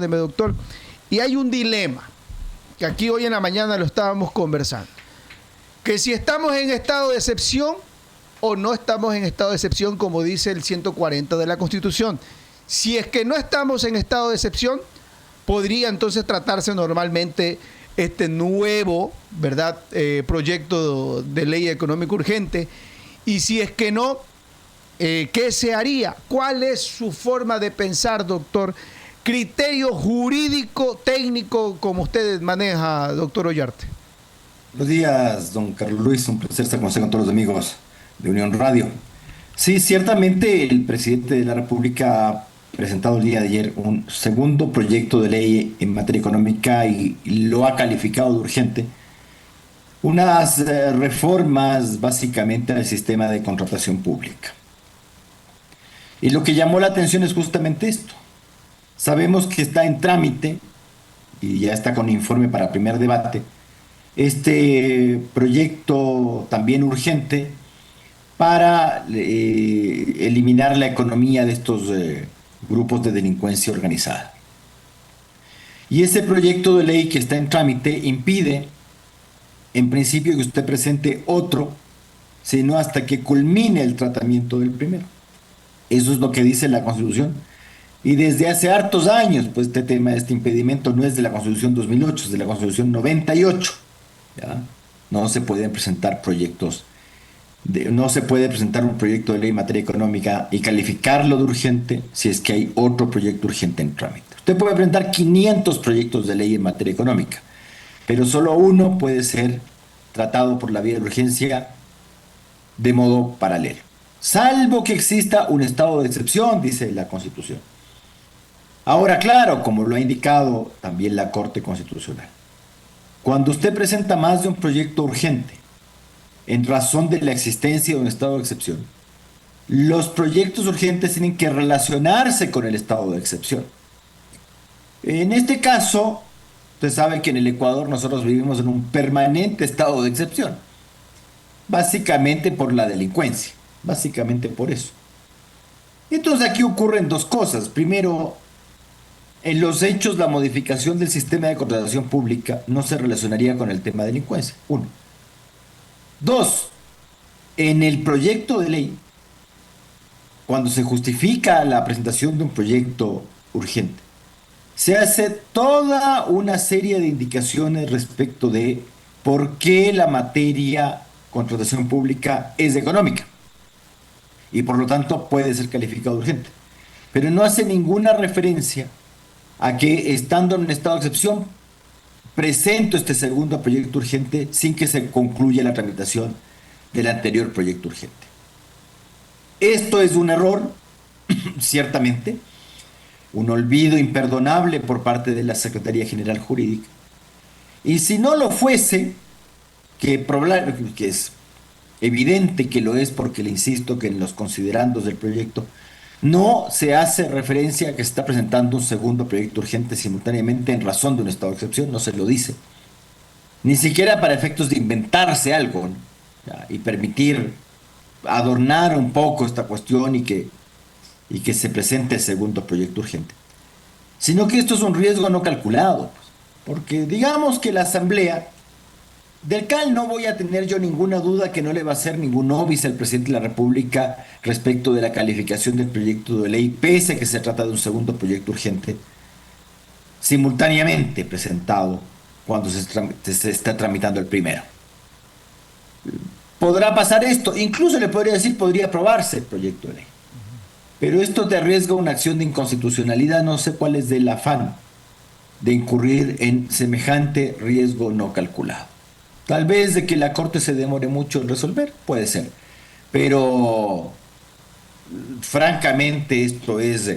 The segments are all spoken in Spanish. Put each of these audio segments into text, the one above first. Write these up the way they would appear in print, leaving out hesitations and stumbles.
doctor. Y hay un dilema, que aquí hoy en la mañana lo estábamos conversando, que si estamos en estado de excepción o no estamos en estado de excepción, como dice el 140 de la Constitución. Si es que no estamos en estado de excepción, podría entonces tratarse normalmente este nuevo, ¿verdad?, proyecto de ley económica urgente. Y si es que no, ¿qué se haría? ¿Cuál es su forma de pensar, doctor? Criterio jurídico, técnico, como usted maneja, doctor Ollarte. Buenos días, don Carlos Luis. Un placer estar con usted, con todos los amigos de Unión Radio. Sí, ciertamente el presidente de la República ha presentado el día de ayer un segundo proyecto de ley en materia económica y lo ha calificado de urgente. Unas reformas básicamente al sistema de contratación pública. Y lo que llamó la atención es justamente esto. Sabemos que está en trámite y ya está con informe para primer debate este proyecto también urgente para eliminar la economía de estos grupos de delincuencia organizada. Y ese proyecto de ley que está en trámite impide, en principio, que usted presente otro, sino hasta que culmine el tratamiento del primero. Eso es lo que dice la Constitución. Y desde hace hartos años, pues este tema, este impedimento no es de la Constitución 2008, es de la Constitución 98. ¿Ya? No se pueden presentar proyectos, no se puede presentar un proyecto de ley en materia económica y calificarlo de urgente si es que hay otro proyecto urgente en trámite. Usted puede presentar 500 proyectos de ley en materia económica, pero solo uno puede ser tratado por la vía de urgencia de modo paralelo, salvo que exista un estado de excepción, dice la Constitución. Ahora, claro, como lo ha indicado también la Corte Constitucional, cuando usted presenta más de un proyecto urgente en razón de la existencia de un estado de excepción, los proyectos urgentes tienen que relacionarse con el estado de excepción. En este caso, usted sabe que en el Ecuador nosotros vivimos en un permanente estado de excepción, básicamente por la delincuencia, básicamente por eso. Entonces aquí ocurren dos cosas. Primero, en los hechos, la modificación del sistema de contratación pública no se relacionaría con el tema de delincuencia. Uno. Dos, en el proyecto de ley, cuando se justifica la presentación de un proyecto urgente, se hace toda una serie de indicaciones respecto de por qué la materia contratación pública es económica y por lo tanto puede ser calificado urgente. Pero no hace ninguna referencia a que, estando en un estado de excepción, presento este segundo proyecto urgente sin que se concluya la tramitación del anterior proyecto urgente. Esto es un error, ciertamente, un olvido imperdonable por parte de la Secretaría General Jurídica. Y si no lo fuese, que es evidente que lo es, porque le insisto que en los considerandos del proyecto no se hace referencia a que se está presentando un segundo proyecto urgente simultáneamente en razón de un estado de excepción, no se lo dice. Ni siquiera para efectos de inventarse algo, ¿no? Y permitir adornar un poco esta cuestión y que se presente el segundo proyecto urgente. Sino que esto es un riesgo no calculado, pues, porque digamos que la Asamblea, del cual no voy a tener yo ninguna duda que no le va a hacer ningún óbice al presidente de la República respecto de la calificación del proyecto de ley, pese a que se trata de un segundo proyecto urgente, simultáneamente presentado cuando se está tramitando el primero. Podrá pasar esto, incluso le podría decir, podría aprobarse el proyecto de ley. Pero esto te arriesga una acción de inconstitucionalidad, no sé cuál es del afán de incurrir en semejante riesgo no calculado. Tal vez de que la Corte se demore mucho en resolver, puede ser. Pero, francamente, esto es,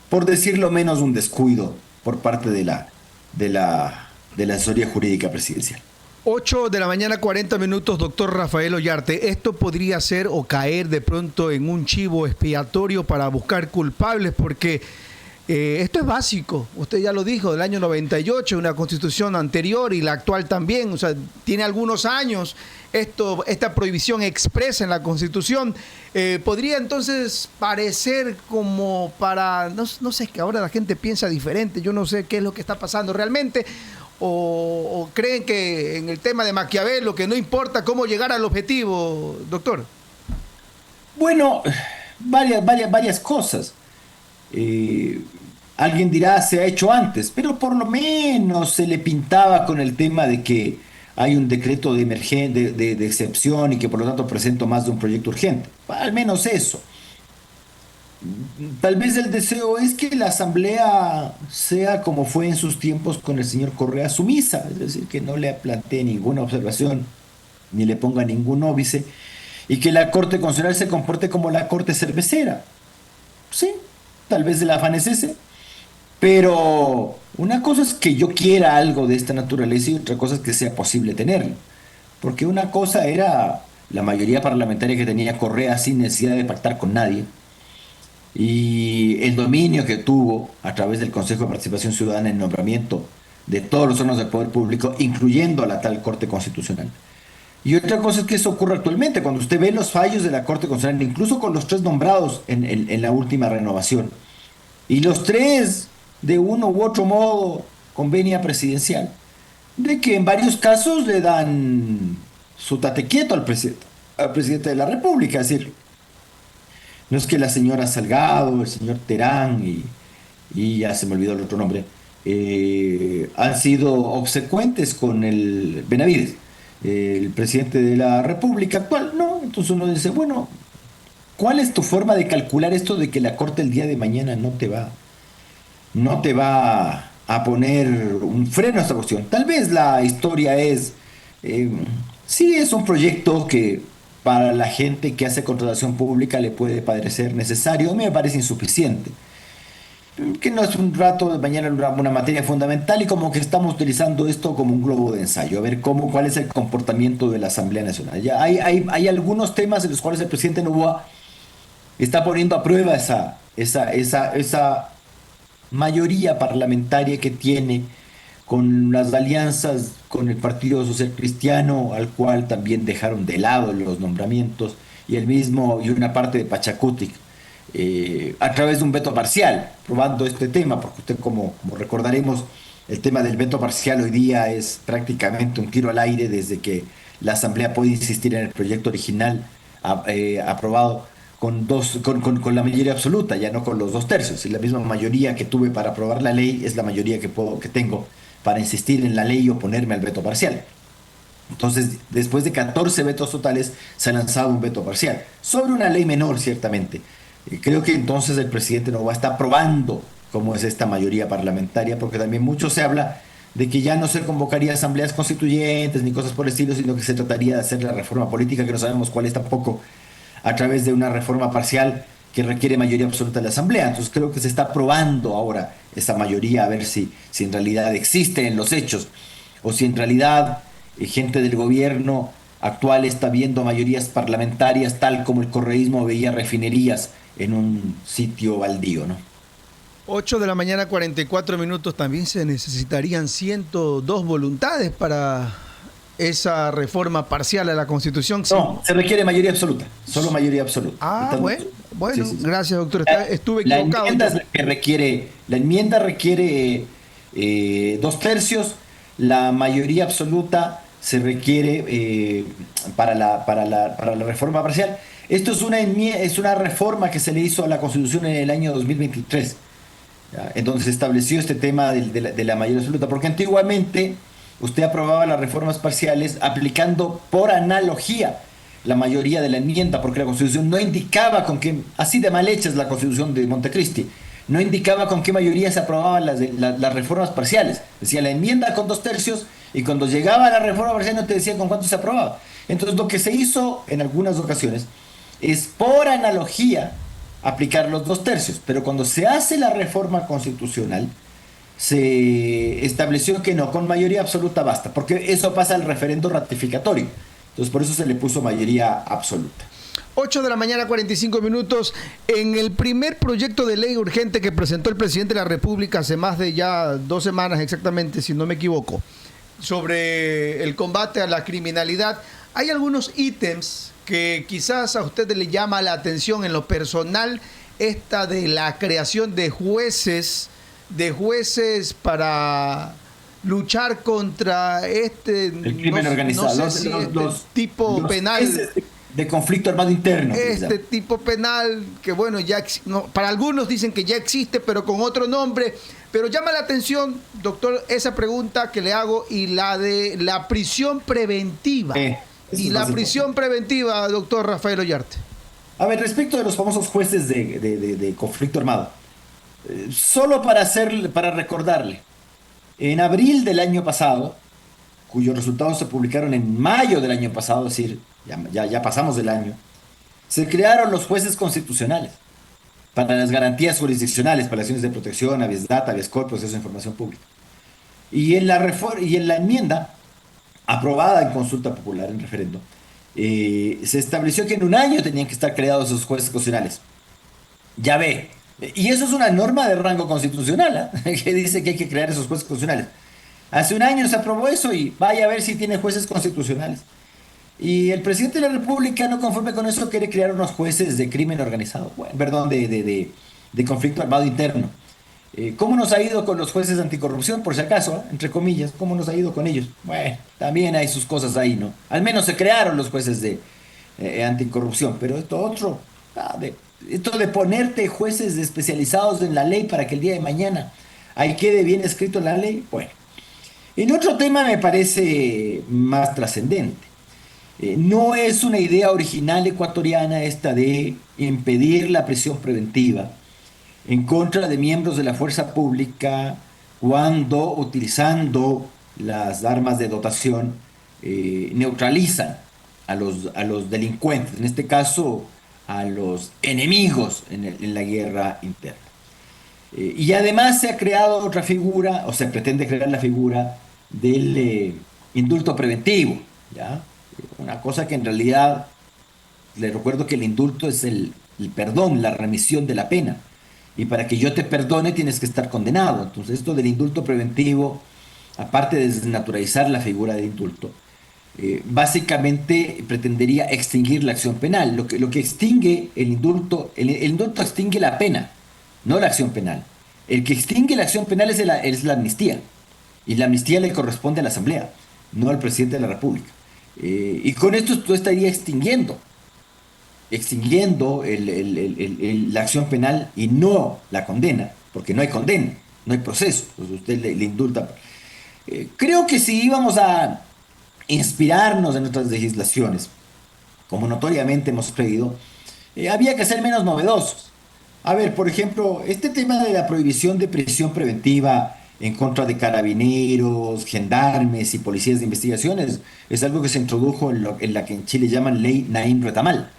por decirlo menos, un descuido por parte de la asesoría jurídica presidencial. 8 de la mañana, 40 minutos, doctor Rafael Ollarte. ¿Esto podría ser o caer de pronto en un chivo expiatorio para buscar culpables? Porque Esto es básico, usted ya lo dijo, del año 98, una constitución anterior y la actual también, o sea, tiene algunos años esta prohibición expresa en la constitución. Podría entonces parecer como para, no sé, que ahora la gente piensa diferente, yo no sé qué es lo que está pasando realmente, o creen que en el tema de Maquiavelo, que no importa cómo llegar al objetivo, doctor. Bueno, varias cosas. Alguien dirá se ha hecho antes, pero por lo menos se le pintaba con el tema de que hay un decreto de de excepción y que por lo tanto presento más de un proyecto urgente. Al menos eso. Tal vez el deseo es que la asamblea sea como fue en sus tiempos con el señor Correa, sumisa, es decir, que no le plantee ninguna observación ni le ponga ningún óbice y que la Corte Constitucional se comporte como la Corte cervecera. Sí, tal vez el afán es ese. Pero una cosa es que yo quiera algo de esta naturaleza y otra cosa es que sea posible tenerlo. Porque una cosa era la mayoría parlamentaria que tenía Correa sin necesidad de pactar con nadie y el dominio que tuvo a través del Consejo de Participación Ciudadana en nombramiento de todos los órganos del poder público, incluyendo a la tal Corte Constitucional. Y otra cosa es que eso ocurre actualmente, cuando usted ve los fallos de la Corte Constitucional, incluso con los tres nombrados en la última renovación, y los tres, de uno u otro modo, con venia presidencial, de que en varios casos le dan su tate quieto al presidente de la República. Es decir, no es que la señora Salgado, el señor Terán y ya se me olvidó el otro nombre, han sido obsecuentes con el Benavides, el presidente de la República actual. No, entonces uno dice, bueno, ¿cuál es tu forma de calcular esto de que la Corte el día de mañana no te va a poner un freno a esta cuestión? Tal vez la historia es, sí es un proyecto que para la gente que hace contratación pública le puede parecer necesario, a mí me parece insuficiente, que no es un rato de mañana una materia fundamental y como que estamos utilizando esto como un globo de ensayo, a ver cuál es el comportamiento de la Asamblea Nacional. Ya hay algunos temas en los cuales el presidente Noboa está poniendo a prueba esa mayoría parlamentaria que tiene con las alianzas con el Partido Social Cristiano, al cual también dejaron de lado los nombramientos, y el mismo y una parte de Pachacutic, a través de un veto parcial, probando este tema, porque usted, como recordaremos, el tema del veto parcial hoy día es prácticamente un tiro al aire desde que la Asamblea puede insistir en el proyecto original aprobado con la mayoría absoluta, ya no con los dos tercios. Y la misma mayoría que tuve para aprobar la ley es la mayoría que tengo para insistir en la ley y oponerme al veto parcial. Entonces, después de 14 vetos totales, se ha lanzado un veto parcial sobre una ley menor, ciertamente. Creo que entonces el presidente Noboa está probando cómo es esta mayoría parlamentaria, porque también mucho se habla de que ya no se convocaría asambleas constituyentes ni cosas por el estilo, sino que se trataría de hacer la reforma política, que no sabemos cuál es tampoco, a través de una reforma parcial que requiere mayoría absoluta de la Asamblea. Entonces creo que se está probando ahora esa mayoría, a ver si en realidad existe en los hechos, o si en realidad gente del gobierno actual está viendo mayorías parlamentarias tal como el correísmo veía refinerías en un sitio baldío, ¿no? 8 de la mañana, 44 minutos. También se necesitarían 102 voluntades para esa reforma parcial a la Constitución. No, se requiere mayoría absoluta, solo mayoría absoluta. Ah, bueno, sí. Gracias, doctor. Estuve equivocado. La enmienda requiere dos tercios, la mayoría absoluta se requiere para la reforma parcial. Esto es una reforma que se le hizo a la Constitución en el año 2023, ¿ya? En donde se estableció este tema de la mayoría absoluta, porque antiguamente usted aprobaba las reformas parciales aplicando por analogía la mayoría de la enmienda, porque la Constitución no indicaba con qué, así de mal hecha es la Constitución de Montecristi, no indicaba con qué mayoría se aprobaban las reformas parciales. Decía la enmienda con dos tercios, y cuando llegaba a la reforma parcial no te decía con cuánto se aprobaba. Entonces lo que se hizo en algunas ocasiones es por analogía aplicar los dos tercios, pero cuando se hace la reforma constitucional se estableció que no, con mayoría absoluta basta, porque eso pasa al referendo ratificatorio. Entonces por eso se le puso mayoría absoluta. 8 de la mañana, 45 minutos. En el primer proyecto de ley urgente que presentó el presidente de la República hace más de ya 2 semanas exactamente, si no me equivoco, sobre el combate a la criminalidad, hay algunos ítems que quizás a usted le llama la atención en lo personal, esta de la creación de jueces para luchar contra el crimen organizado, no sé si los tipo penal de conflicto armado interno. Este tipo penal que bueno, para algunos dicen que ya existe, pero con otro nombre. Pero llama la atención, doctor, esa pregunta que le hago y la de la prisión preventiva. Y la prisión preventiva, doctor Rafael Ollarte. A ver, respecto de los famosos jueces de conflicto armado, solo para recordarle, en abril del año pasado, cuyos resultados se publicaron en mayo del año pasado, es decir, ya pasamos del año, se crearon los jueces constitucionales para las garantías jurisdiccionales, para las acciones de protección, habeas data, habeas corpus, proceso de información pública. Y en la enmienda aprobada en consulta popular, en referendo, se estableció que en un año tenían que estar creados esos jueces constitucionales. Ya ve, y eso es una norma de rango constitucional, que dice que hay que crear esos jueces constitucionales. Hace un año se aprobó eso y vaya a ver si tiene jueces constitucionales. Y el presidente de la República, no conforme con eso, quiere crear unos jueces de crimen organizado, perdón, de conflicto armado interno. ¿Cómo nos ha ido con los jueces anticorrupción, por si acaso, entre comillas? ¿Cómo nos ha ido con ellos? Bueno, también hay sus cosas ahí, ¿no? Al menos se crearon los jueces de anticorrupción, pero esto de ponerte jueces especializados en la ley para que el día de mañana ahí quede bien escrito en la ley, bueno. En otro tema me parece más trascendente. No es una idea original ecuatoriana esta de impedir la prisión preventiva en contra de miembros de la fuerza pública cuando, utilizando las armas de dotación, neutralizan a los delincuentes, en este caso a los enemigos en la guerra interna. Y además se ha creado otra figura, o se pretende crear la figura del indulto preventivo, ¿ya? Una cosa que en realidad, le recuerdo que el indulto es el perdón, la remisión de la pena. Y para que yo te perdone tienes que estar condenado. Entonces esto del indulto preventivo, aparte de desnaturalizar la figura del indulto, básicamente pretendería extinguir la acción penal. Lo que extingue el indulto extingue la pena, no la acción penal. El que extingue la acción penal es la amnistía. Y la amnistía le corresponde a la Asamblea, no al presidente de la República. Y con esto tú estarías extinguiendo la acción penal y no la condena, porque no hay condena, no hay proceso, pues usted le indulta. Creo que si íbamos a inspirarnos en otras legislaciones, como notoriamente hemos pedido, había que ser menos novedosos. A ver, por ejemplo, este tema de la prohibición de prisión preventiva en contra de carabineros, gendarmes y policías de investigaciones es algo que se introdujo en la que en Chile llaman ley Naim Retamal,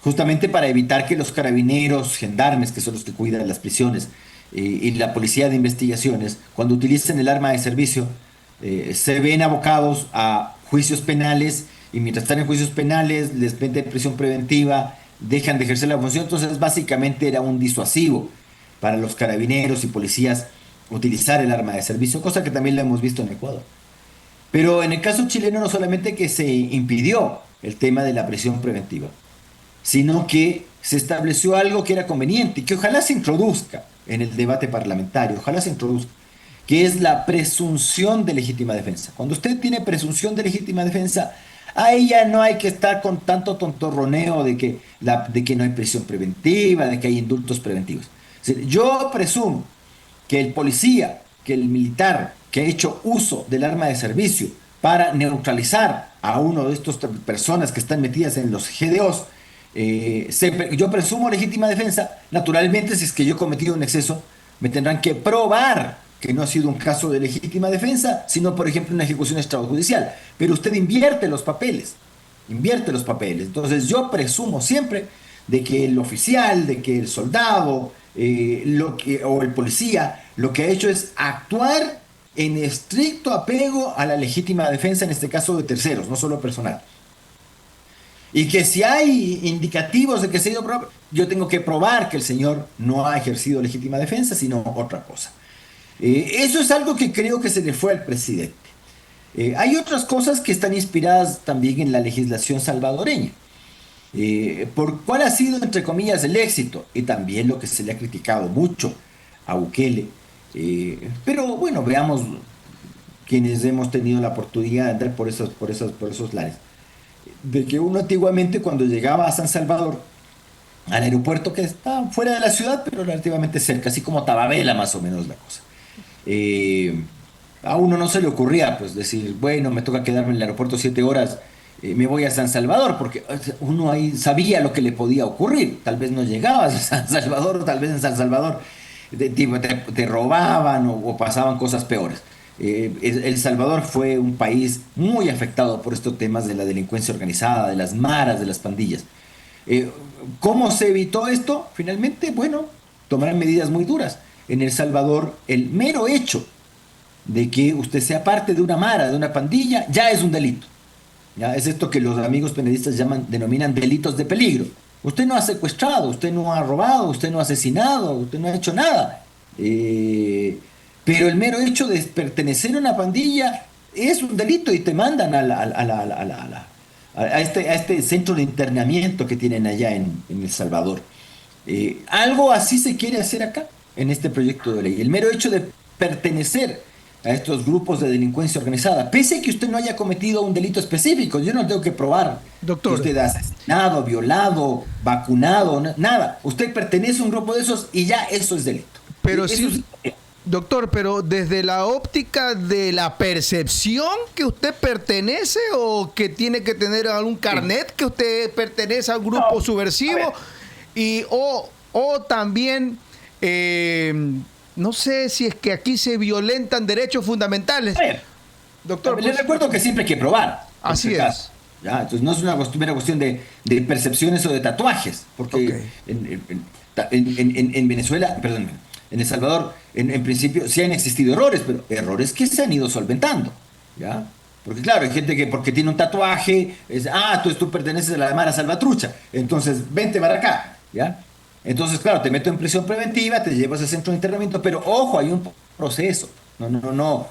justamente para evitar que los carabineros, gendarmes, que son los que cuidan las prisiones, y la policía de investigaciones, cuando utilicen el arma de servicio, se ven abocados a juicios penales, y mientras están en juicios penales les meten prisión preventiva, dejan de ejercer la función. Entonces básicamente era un disuasivo para los carabineros y policías utilizar el arma de servicio, cosa que también la hemos visto en Ecuador. Pero en el caso chileno no solamente que se impidió el tema de la prisión preventiva, sino que se estableció algo que era conveniente y que ojalá se introduzca en el debate parlamentario, ojalá se introduzca, que es la presunción de legítima defensa. Cuando usted tiene presunción de legítima defensa, ahí ya no hay que estar con tanto tontorroneo de que no hay prisión preventiva, de que hay indultos preventivos. Es decir, yo presumo que el policía, que el militar que ha hecho uso del arma de servicio para neutralizar a uno de estas personas que están metidas en los GDOs, yo presumo legítima defensa. Naturalmente, si es que yo he cometido un exceso, me tendrán que probar que no ha sido un caso de legítima defensa, sino, por ejemplo, una ejecución extrajudicial. Pero usted invierte los papeles. Entonces, yo presumo siempre de que el oficial, de que el soldado, o el policía, lo que ha hecho es actuar en estricto apego a la legítima defensa, en este caso de terceros, no solo personal. Y que si hay indicativos de que se ha ido a probar, yo tengo que probar que el señor no ha ejercido legítima defensa, sino otra cosa. Eso es algo que creo que se le fue al presidente. Hay otras cosas que están inspiradas también en la legislación salvadoreña. Por cuál ha sido, entre comillas, el éxito, y también lo que se le ha criticado mucho a Bukele. Pero bueno, veamos quienes hemos tenido la oportunidad de andar por esos lares. De que uno antiguamente cuando llegaba a San Salvador, al aeropuerto que está fuera de la ciudad, pero relativamente cerca, así como Tababela más o menos la cosa. Eh, a uno no se le ocurría pues decir, bueno, me toca quedarme en el aeropuerto 7 horas, me voy a San Salvador, porque uno ahí sabía lo que le podía ocurrir. Tal vez no llegabas a San Salvador, tal vez en San Salvador te robaban o pasaban cosas peores. El Salvador fue un país muy afectado por estos temas de la delincuencia organizada, de las maras, de las pandillas. Eh, ¿Cómo se evitó esto? Finalmente, bueno, tomaron medidas muy duras. En El Salvador, el mero hecho de que usted sea parte de una mara, de una pandilla, ya es un delito. ¿Ya? Es esto que los amigos penalistas denominan delitos de peligro. Usted no ha secuestrado, usted no ha robado, usted no ha asesinado, usted no ha hecho nada. Pero el mero hecho de pertenecer a una pandilla es un delito y te mandan a este centro de internamiento que tienen allá en El Salvador. Algo así se quiere hacer acá, en este proyecto de ley. El mero hecho de pertenecer a estos grupos de delincuencia organizada, pese a que usted no haya cometido un delito específico, yo no tengo que probar que Doctor, usted ha asesinado, violado, vacunado, nada. Usted pertenece a un grupo de esos y ya eso es delito. pero Eso sí, es- doctor, pero desde la óptica de la percepción que usted pertenece o que tiene que tener algún carnet que usted pertenece a un grupo No, a subversivo ver, o también no sé si es que aquí se violentan derechos fundamentales. a ver. Doctor, Le pues, recuerdo que siempre hay que probar. Por así si acaso. es. ¿Ya? Entonces no es una mera cuestión de percepciones o de tatuajes, Ok. porque en Venezuela, perdón, en El Salvador, en principio sí han existido errores, pero errores que se han ido solventando. ¿Ya? Porque claro, hay gente que porque tiene un tatuaje, entonces tú perteneces a la Mara Salvatrucha, entonces vente para acá. ¿Ya? Entonces, claro, te meto en prisión preventiva, te llevas al centro de internamiento, pero ojo, hay un proceso. No, no, no, no.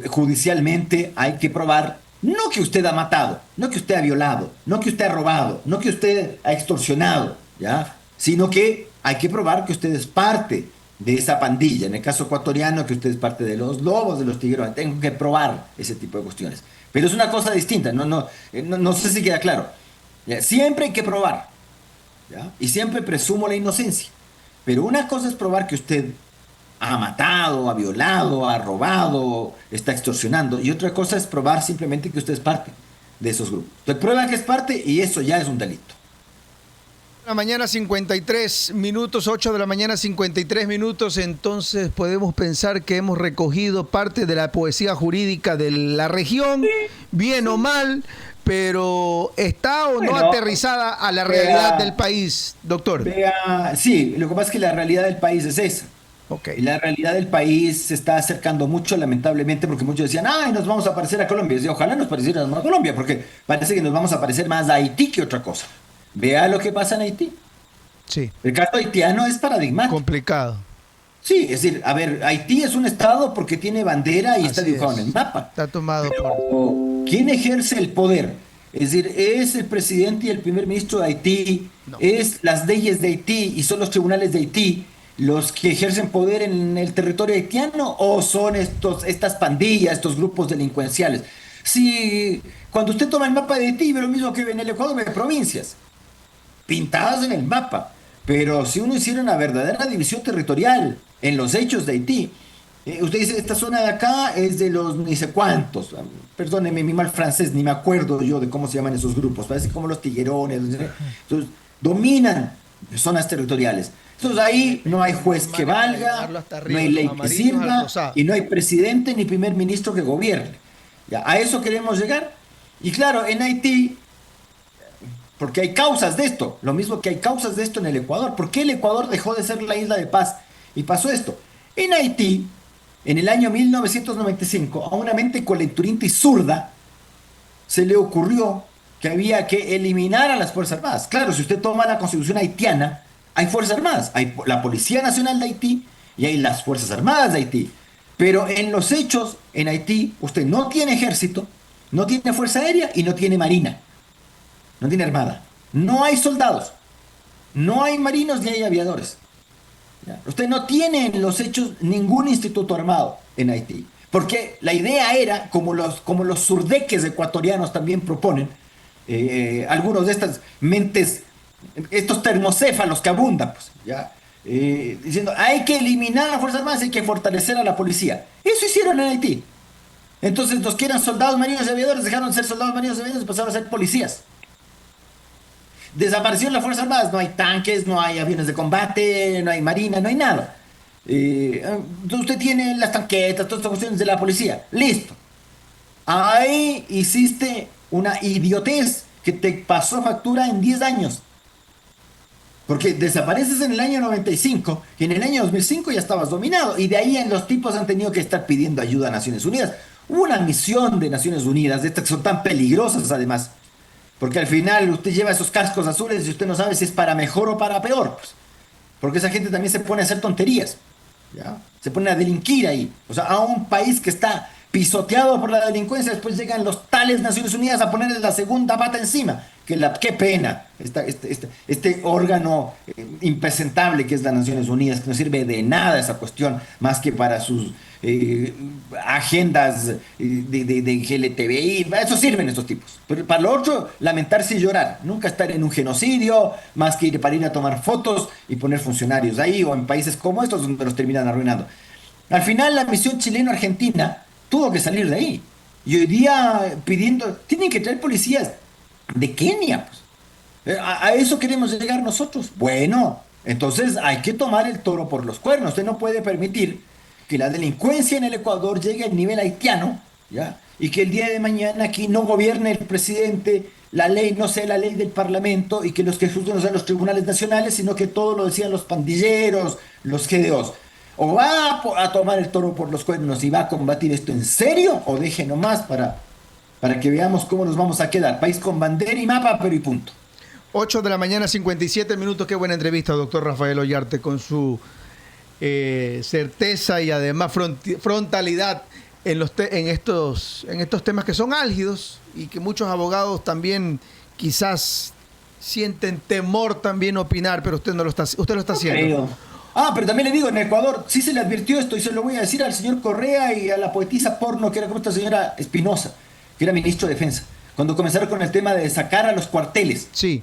Judicialmente hay que probar, no que usted ha matado, no que usted ha violado, no que usted ha robado, no que usted ha extorsionado, ¿ya? Sino que hay que probar que usted es parte de esa pandilla. En el caso ecuatoriano, que usted es parte de los lobos, de los tigres. Tengo que probar ese tipo de cuestiones. Pero es una cosa distinta, no sé si queda claro. ¿Ya? Siempre hay que probar. ¿Ya? Y siempre presumo la inocencia. Pero una cosa es probar que usted ha matado, ha violado, ha robado, está extorsionando. Y otra cosa es probar simplemente que usted es parte de esos grupos. Usted prueba que es parte y eso ya es un delito. La mañana 53 minutos, 8 de la mañana 53 minutos, entonces podemos pensar que hemos recogido parte de la poesía jurídica de la región, bien o mal, pero ¿está o no Bueno, aterrizada a la realidad del país, doctor? Sí, lo que pasa es que la realidad del país es esa. Ok. Y la realidad del país se está acercando mucho, lamentablemente, porque muchos decían, ay, nos vamos a parecer a Colombia. Y yo decía, ojalá nos pareciéramos a Colombia, porque parece que nos vamos a parecer más a Haití que otra cosa. Vea lo que pasa en Haití. Sí, El caso haitiano es paradigmático. complicado. Sí, es decir, a ver, Haití es un estado porque tiene bandera y está Así dibujado en es. el mapa. Está tomado por... O, ¿quién ejerce el poder? Es decir, ¿es el presidente y el primer ministro de Haití? No. ¿Es las leyes de Haití y son los tribunales de Haití los que ejercen poder en el territorio haitiano? ¿O son estas pandillas, estos grupos delincuenciales? Si cuando usted toma el mapa de Haití, ve lo mismo que en el Ecuador, ve provincias pintadas en el mapa. Pero si uno hiciera una verdadera división territorial en los hechos de Haití, usted dice, esta zona de acá es de los ni sé cuántos, perdóneme mi mal francés, ni me acuerdo yo de cómo se llaman esos grupos, parece como los tiguerones, entonces, dominan zonas territoriales. Entonces ahí no hay juez que valga, no hay ley que sirva, y no hay presidente ni primer ministro que gobierne. ¿Ya? A eso queremos llegar. Y claro, en Haití, porque hay causas de esto, lo mismo que hay causas de esto en el Ecuador. ¿Por qué el Ecuador dejó de ser la isla de paz? Y pasó esto. En Haití, en el año 1995, a una mente colenturinta y zurda se le ocurrió que había que eliminar a las Fuerzas Armadas. Claro, si usted toma la Constitución haitiana, hay Fuerzas Armadas, hay la Policía Nacional de Haití y hay las Fuerzas Armadas de Haití. Pero en los hechos, en Haití, usted no tiene ejército, no tiene Fuerza Aérea y no tiene Marina, no tiene Armada. No hay soldados, no hay marinos ni hay aviadores. ¿Ya? Usted no tiene en los hechos ningún instituto armado en Haití. Porque la idea era, como los surdeques ecuatorianos también proponen, algunos de estas mentes, estos termocéfalos que abundan, pues, ¿ya? Diciendo, hay que eliminar a las Fuerzas Armadas, hay que fortalecer a la policía. Eso hicieron en Haití. Entonces los que eran soldados, marinos y aviadores dejaron de ser soldados, marinos y aviadores y pasaron a ser policías. Desaparecieron las Fuerzas Armadas, no hay tanques, no hay aviones de combate, no hay marina, no hay nada. Entonces usted tiene las tanquetas, todas estas cuestiones de la policía. Listo. Ahí hiciste una idiotez que te pasó factura en 10 años. Porque desapareces en el año 95 y en el año 2005 ya estabas dominado. Y de ahí en los tipos han tenido que estar pidiendo ayuda a Naciones Unidas. Hubo una misión de Naciones Unidas, de estas que son tan peligrosas además. Porque al final usted lleva esos cascos azules y usted no sabe si es para mejor o para peor. Pues. Porque esa gente también se pone a hacer tonterías. ¿Ya? Se pone a delinquir ahí. O sea, a un país que está pisoteado por la delincuencia, después llegan los tales Naciones Unidas a ponerle la segunda pata encima. Qué pena, este órgano impresentable que es las Naciones Unidas, que no sirve de nada esa cuestión, más que para sus agendas de LGTBI, para eso sirven estos tipos. Pero para lo otro, lamentarse y llorar, nunca estar en un genocidio, más que ir para ir a tomar fotos y poner funcionarios ahí, o en países como estos donde los terminan arruinando. Al final, la misión chileno-argentina tuvo que salir de ahí. Y hoy día pidiendo, tienen que traer policías de Kenia, pues. A eso queremos llegar nosotros. Bueno, entonces hay que tomar el toro por los cuernos. Usted no puede permitir que la delincuencia en el Ecuador llegue al nivel haitiano, ¿ya? Y que el día de mañana aquí no gobierne el presidente, la ley no sea la ley del Parlamento y que los que juzguen no sean los tribunales nacionales, sino que todo lo decían los pandilleros, los GDOs. O va a tomar el toro por los cuernos y va a combatir esto en serio, o deje nomás para que veamos cómo nos vamos a quedar. País con bandera y mapa, pero y punto. 8 de la mañana, 57 minutos. Qué buena entrevista, doctor Rafael Ollarte, con su certeza y además frontalidad en estos temas que son álgidos y que muchos abogados también quizás sienten temor también opinar, pero usted lo está haciendo. Pero también le digo, en Ecuador sí se le advirtió esto y se lo voy a decir al señor Correa y a la poetisa porno que era como esta señora Espinosa, que era ministro de Defensa, cuando comenzaron con el tema de sacar a los cuarteles. Sí.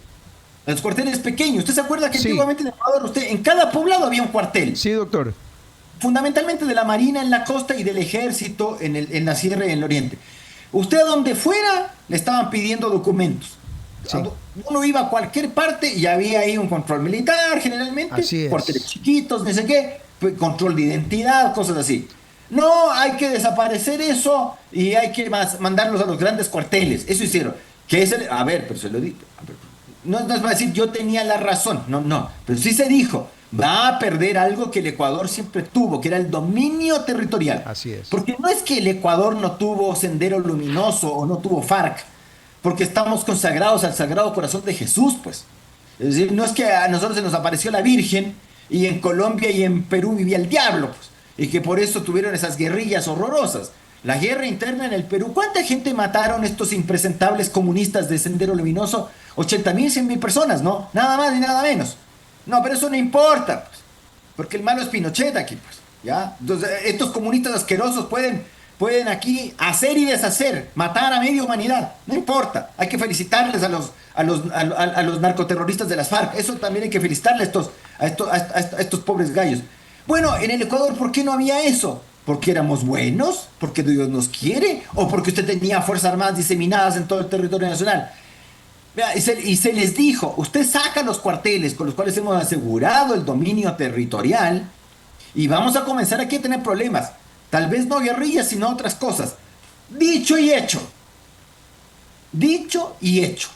A los cuarteles pequeños. ¿Usted se acuerda que sí. antiguamente en Ecuador en cada poblado había un cuartel? Sí, doctor. Fundamentalmente de la Marina en la costa y del Ejército en la sierra y en el oriente. Usted a donde fuera le estaban pidiendo documentos. Sí. Uno iba a cualquier parte y había ahí un control militar generalmente, cuarteles chiquitos, no sé qué, control de identidad, cosas así. No, hay que desaparecer eso y hay que mandarlos a los grandes cuarteles. Eso hicieron. A ver, pero se lo digo. No es para decir yo tenía la razón, no, pero sí se dijo, va a perder algo que el Ecuador siempre tuvo, que era el dominio territorial. Así es. Porque no es que el Ecuador no tuvo Sendero Luminoso o no tuvo FARC, porque estamos consagrados al Sagrado Corazón de Jesús, pues. Es decir, no es que a nosotros se nos apareció la Virgen y en Colombia y en Perú vivía el diablo, pues, y que por eso tuvieron esas guerrillas horrorosas. La guerra interna en el Perú, ¿cuánta gente mataron estos impresentables comunistas de Sendero Luminoso? 80.000, 100.000 personas, ¿no? Nada más ni nada menos. No, pero eso no importa, pues, porque el malo es Pinochet aquí, pues, ¿ya? Entonces, estos comunistas asquerosos pueden aquí hacer y deshacer, matar a media humanidad, no importa. Hay que felicitarles a los narcoterroristas de las FARC, eso también hay que felicitarles a estos pobres gallos. Bueno, en el Ecuador, ¿por qué no había eso? ¿Porque éramos buenos? ¿Porque Dios nos quiere? ¿O porque usted tenía fuerzas armadas diseminadas en todo el territorio nacional? Y se les dijo, usted saca los cuarteles con los cuales hemos asegurado el dominio territorial y vamos a comenzar aquí a tener problemas. Tal vez no guerrillas, sino otras cosas. Dicho y hecho. Dicho y hecho.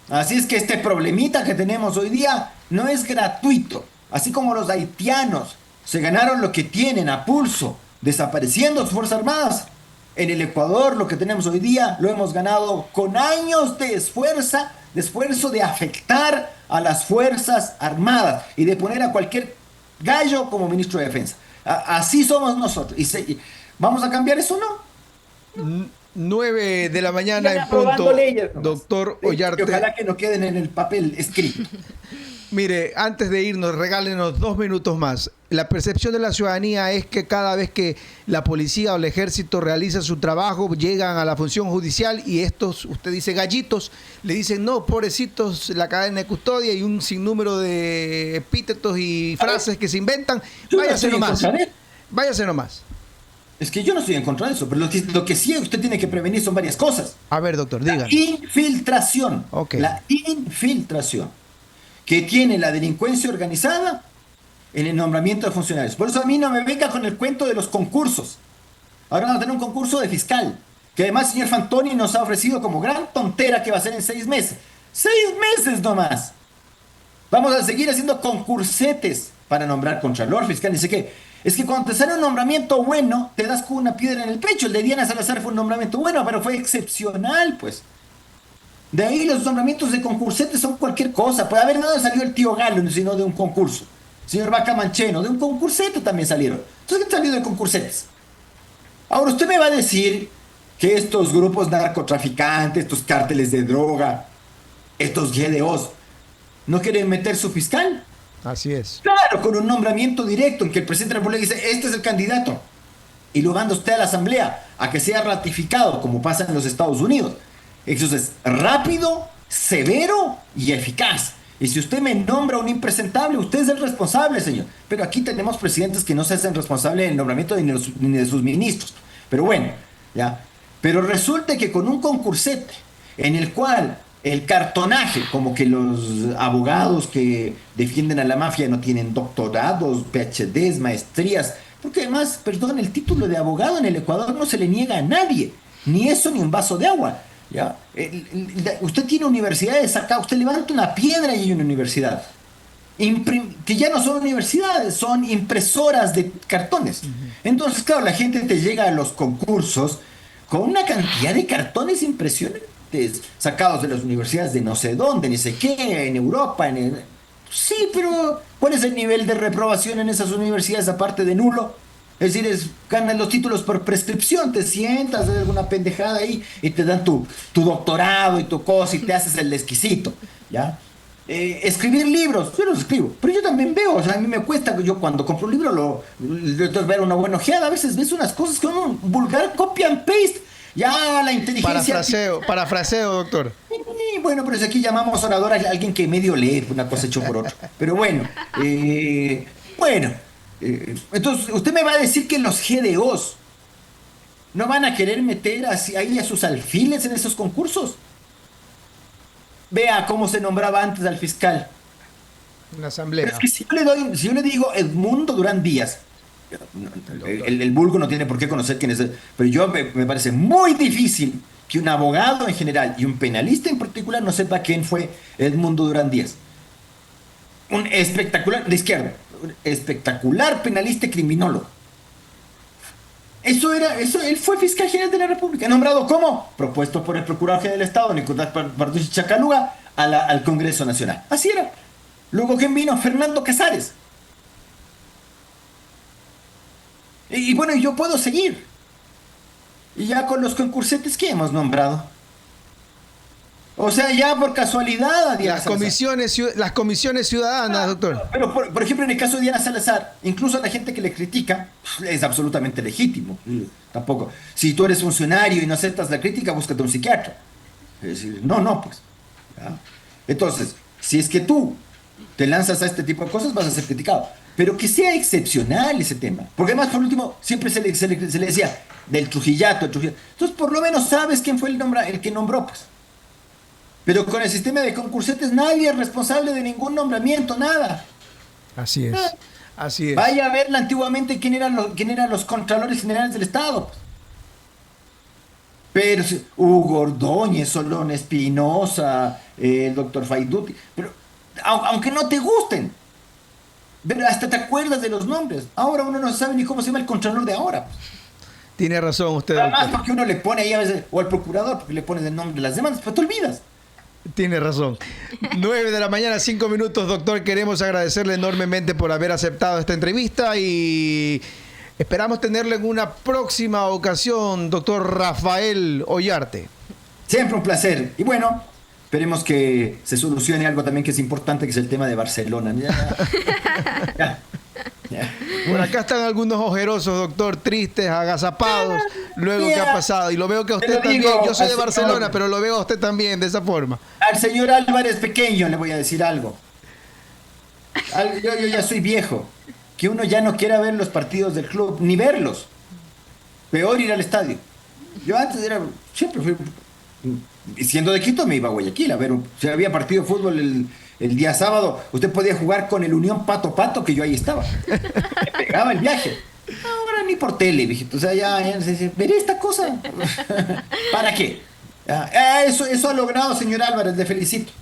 Así es que este problemita que tenemos hoy día no es gratuito. Así como los haitianos se ganaron lo que tienen a pulso, desapareciendo sus fuerzas armadas. En el Ecuador, lo que tenemos hoy día, lo hemos ganado con años de esfuerzo de afectar a las Fuerzas Armadas y de poner a cualquier gallo como ministro de Defensa. Así somos nosotros. ¿Vamos a cambiar eso? No. 9 de la mañana Sigan en aprobando punto, leyes nomás. doctor Que Ollarte. ojalá que no queden en el papel escrito. Mire, antes de irnos, regálenos 2 minutos más. La percepción de la ciudadanía es que cada vez que la policía o el ejército realiza su trabajo, llegan a la función judicial y estos, usted dice gallitos, le dicen, no, pobrecitos, la cadena de custodia y un sinnúmero de epítetos y frases que se inventan. Yo no Váyase estoy en nomás. contra de él. Váyase nomás. Es que yo no estoy en contra de eso, pero lo que sí usted tiene que prevenir son varias cosas. A ver, doctor, La díganos. infiltración. Ok. La infiltración que tiene la delincuencia organizada en el nombramiento de funcionarios. Por eso a mí no me venga con el cuento de los concursos. Ahora vamos a tener un concurso de fiscal, que además el señor Fantoni nos ha ofrecido como gran tontera que va a ser en 6 meses. 6 meses nomás. Vamos a seguir haciendo concursetes para nombrar contralor, fiscal, dice que es que cuando te sale un nombramiento bueno, te das con una piedra en el pecho. El de Diana Salazar fue un nombramiento bueno, pero fue excepcional, pues. De ahí los nombramientos de concursetes son cualquier cosa. Puede haber nada salió el tío Galo, sino de un concurso. Señor Vaca Mancheno, de un concursete también salieron. Entonces, ¿qué salió de concursetes? Ahora, usted me va a decir que estos grupos narcotraficantes, estos cárteles de droga, estos GDOs, ¿no quieren meter su fiscal? Así es. Claro, con un nombramiento directo en que el presidente de la República dice, este es el candidato. Y lo manda usted a la Asamblea a que sea ratificado, como pasa en los Estados Unidos. Entonces, rápido, severo y eficaz. Y si usted me nombra un impresentable, usted es el responsable, señor. Pero aquí tenemos presidentes que no se hacen responsables del nombramiento ni de sus ministros. Pero bueno, ya. Pero resulta que con un concursete en el cual el cartonaje, como que los abogados que defienden a la mafia no tienen doctorados, PhDs, maestrías, porque además, perdón, el título de abogado en el Ecuador no se le niega a nadie, ni eso ni un vaso de agua. ¿Ya? Usted tiene universidades acá, usted levanta una piedra y hay una universidad. Que ya no son universidades, son impresoras de cartones. Entonces, claro, la gente te llega a los concursos con una cantidad de cartones impresionantes, sacados de las universidades de no sé dónde, ni sé qué, en Europa. Sí, pero ¿cuál es el nivel de reprobación en esas universidades aparte de nulo? Es decir, ganan los títulos por prescripción, te sientas, haces alguna pendejada ahí y te dan tu doctorado y tu cosa y te haces el exquisito, ¿ya? Escribir libros, yo los escribo, pero yo también veo, o sea, a mí me cuesta, yo cuando compro un libro ver una buena ojeada, a veces ves unas cosas con un vulgar copy and paste, ya la inteligencia... Parafraseo, doctor. Y bueno, pero si aquí llamamos orador a alguien que medio lee una cosa hecho por otro, pero bueno, entonces usted me va a decir que los GDOs no van a querer meter ahí a sus alfiles en esos concursos. Vea cómo se nombraba antes al fiscal. Una asamblea. Pero es que si yo le digo Edmundo Durán Díaz, el vulgo no tiene por qué conocer quién es, pero me parece muy difícil que un abogado en general y un penalista en particular no sepa quién fue Edmundo Durán Díaz. Un espectacular, de izquierda, un espectacular penalista y criminólogo. Él fue fiscal general de la República, nombrado como propuesto por el procurador general del Estado, Nicolás Parducci Chacaluga, al Congreso Nacional. Así era. Luego, ¿quién vino? Fernando Casares. Y bueno, yo puedo seguir. Y ya con los concursetes que hemos nombrado. O sea, ya por casualidad a Diana Salazar. Las comisiones ciudadanas, doctor. Pero, por ejemplo, en el caso de Diana Salazar, incluso a la gente que le critica, es absolutamente legítimo. Tampoco. Si tú eres funcionario y no aceptas la crítica, búscate un psiquiatra. Es decir, no, pues. ¿Ya? Entonces, si es que tú te lanzas a este tipo de cosas, vas a ser criticado. Pero que sea excepcional ese tema. Porque además, por último, siempre se le decía del Trujillato, Entonces, por lo menos sabes quién fue el que nombró, pues. Pero con el sistema de concursetes nadie es responsable de ningún nombramiento, nada. Así es. Así es. Vaya a verla antiguamente quién eran los contralores generales del Estado. Pero Hugo Ordóñez, Solón Espinosa, el doctor Faiduti. Pero aunque no te gusten, pero hasta te acuerdas de los nombres. Ahora uno no sabe ni cómo se llama el contralor de ahora. Tiene razón usted, Además, doctor. porque uno le pone ahí a veces, o al procurador, porque le pones el nombre de las demandas, pero te olvidas. Tiene razón. 9 de la mañana, 5 minutos, doctor. Queremos agradecerle enormemente por haber aceptado esta entrevista y esperamos tenerle en una próxima ocasión, doctor Rafael Ollarte. Siempre un placer. Y bueno, esperemos que se solucione algo también que es importante, que es el tema de Barcelona. Ya. Por acá están algunos ojerosos, doctor, tristes, agazapados, luego que ha pasado. Y lo veo que a Te usted lo también, digo, yo soy de al Barcelona, señor. pero lo veo a usted también de esa forma. Al señor Álvarez Pequeño le voy a decir algo. Yo ya soy viejo. Que uno ya no quiera ver los partidos del club, ni verlos. Peor ir al estadio. Yo antes siempre fui, siendo de Quito me iba a Guayaquil a ver, si había partido de fútbol el día sábado, usted podía jugar con el Unión Pato Pato, que yo ahí estaba. Me pegaba el viaje. Ahora ni por tele, viejito. O sea, ya se dice, veré esta cosa. ¿Para qué? Eso ha logrado, señor Álvarez, le felicito.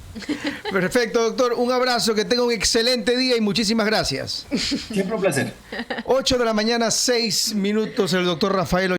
Perfecto, doctor. Un abrazo, que tenga un excelente día y muchísimas gracias. Siempre un placer. 8 de la mañana, 6 minutos, el doctor Rafael